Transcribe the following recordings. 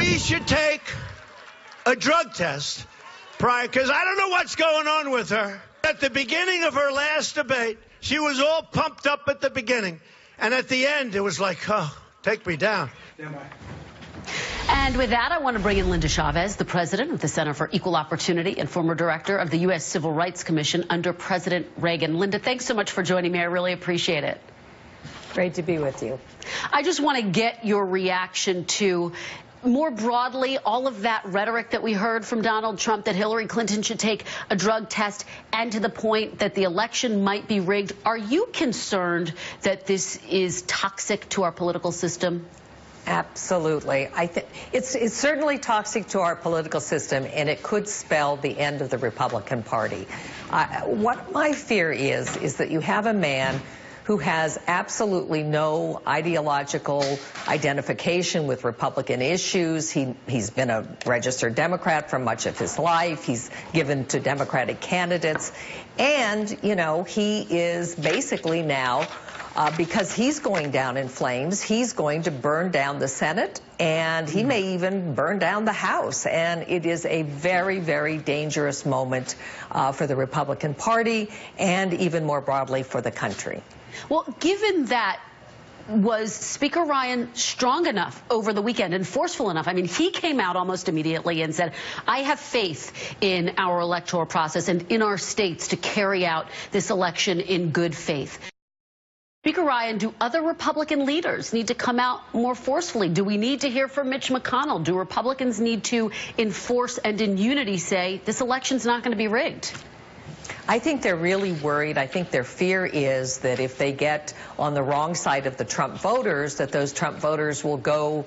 we should take a drug test prior, because I don't know what's going on with her. At the beginning of her last debate, she was all pumped up at the beginning. And at the end, it was like, oh, take me down. And with that, I want to bring in Linda Chavez, the president of the Center for Equal Opportunity and former director of the U.S. Civil Rights Commission under President Reagan. Linda, thanks so much for joining me. I really appreciate it. Great to be with you. I just want to get your reaction to, more broadly, all of that rhetoric that we heard from Donald Trump that Hillary Clinton should take a drug test, and to the point that the election might be rigged. Are you concerned that this is toxic to our political system? Absolutely. I think it's certainly toxic to our political system, and it could spell the end of the Republican Party. What my fear is that you have a man who has absolutely no ideological identification with Republican issues. He's been a registered Democrat for much of his life. He's given to Democratic candidates. And, you know, he is basically now, because he's going down in flames, he's going to burn down the Senate, and he may even burn down the House. And it is a very, very dangerous moment for the Republican Party and even more broadly for the country. Well, given that, was Speaker Ryan strong enough over the weekend and forceful enough? I mean, he came out almost immediately and said, I have faith in our electoral process and in our states to carry out this election in good faith. Speaker Ryan, do other Republican leaders need to come out more forcefully? Do we need to hear from Mitch McConnell? Do Republicans need to enforce and in unity say this election's not going to be rigged? I think they're really worried. I think their fear is that if they get on the wrong side of the Trump voters, that those Trump voters will go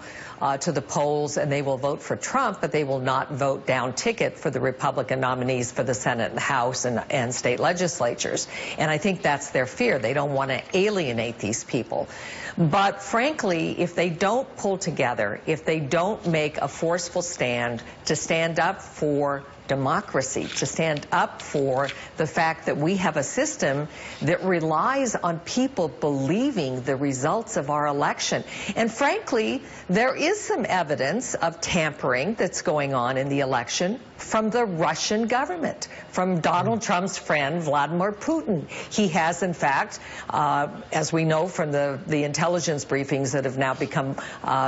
to the polls and they will vote for Trump, but they will not vote down ticket for the Republican nominees for the Senate and House and state legislatures. And I think that's their fear. They don't want to alienate these people. But frankly, if they don't pull together, if they don't make a forceful stand to stand up for democracy, to stand up for the fact that we have a system that relies on people believing the results of our election. And frankly, there is some evidence of tampering that's going on in the election from the Russian government, from Donald Trump's friend, Vladimir Putin. He has, in fact, as we know from the intelligence briefings that have now become,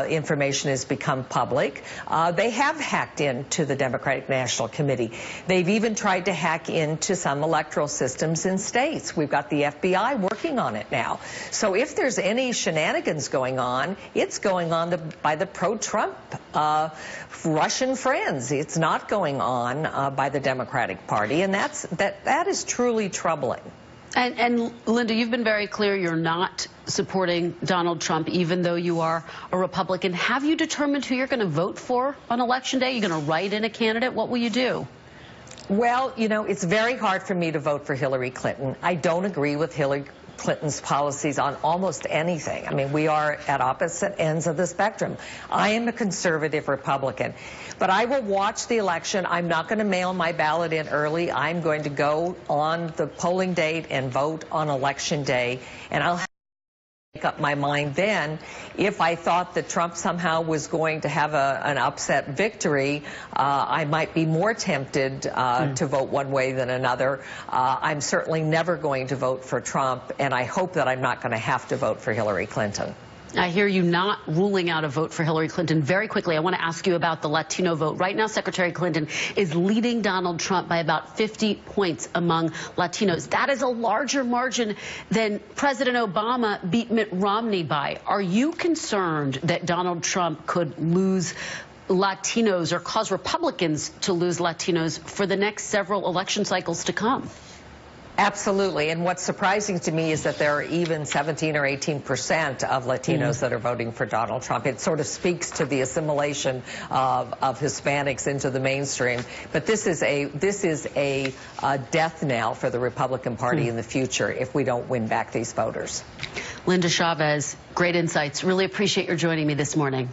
information has become public, they have hacked into the Democratic National Committee. They've even tried to hack into some electoral systems in states. We've got the FBI working on it now. So if there's any shenanigans going on, it's going on by the pro-Trump Russian friends. It's not going on by the Democratic Party, and that is truly troubling. And Linda, you've been very clear you're not supporting Donald Trump, even though you are a Republican. Have you determined who you're going to vote for on Election Day? You're going to write in a candidate? What will you do? Well, you know, it's very hard for me to vote for Hillary Clinton. I don't agree with Hillary Clinton's policies on almost anything. I mean, we are at opposite ends of the spectrum. I am a conservative Republican, but I will watch the election. I'm not going to mail my ballot in early. I'm going to go on the polling date and vote on Election Day, and I'll have to make up my mind then. If I thought that Trump somehow was going to have an upset victory, I might be more tempted to vote one way than another. I'm certainly never going to vote for Trump, and I hope that I'm not going to have to vote for Hillary Clinton. I hear you not ruling out a vote for Hillary Clinton. Very quickly, I want to ask you about the Latino vote. Right now, Secretary Clinton is leading Donald Trump by about 50 points among Latinos. That is a larger margin than President Obama beat Mitt Romney by. Are you concerned that Donald Trump could lose Latinos or cause Republicans to lose Latinos for the next several election cycles to come? Absolutely. And what's surprising to me is that there are even 17 or 18% of Latinos that are voting for Donald Trump. It sort of speaks to the assimilation of Hispanics into the mainstream. But this is a death knell for the Republican Party in the future if we don't win back these voters. Linda Chavez, great insights. Really appreciate your joining me this morning.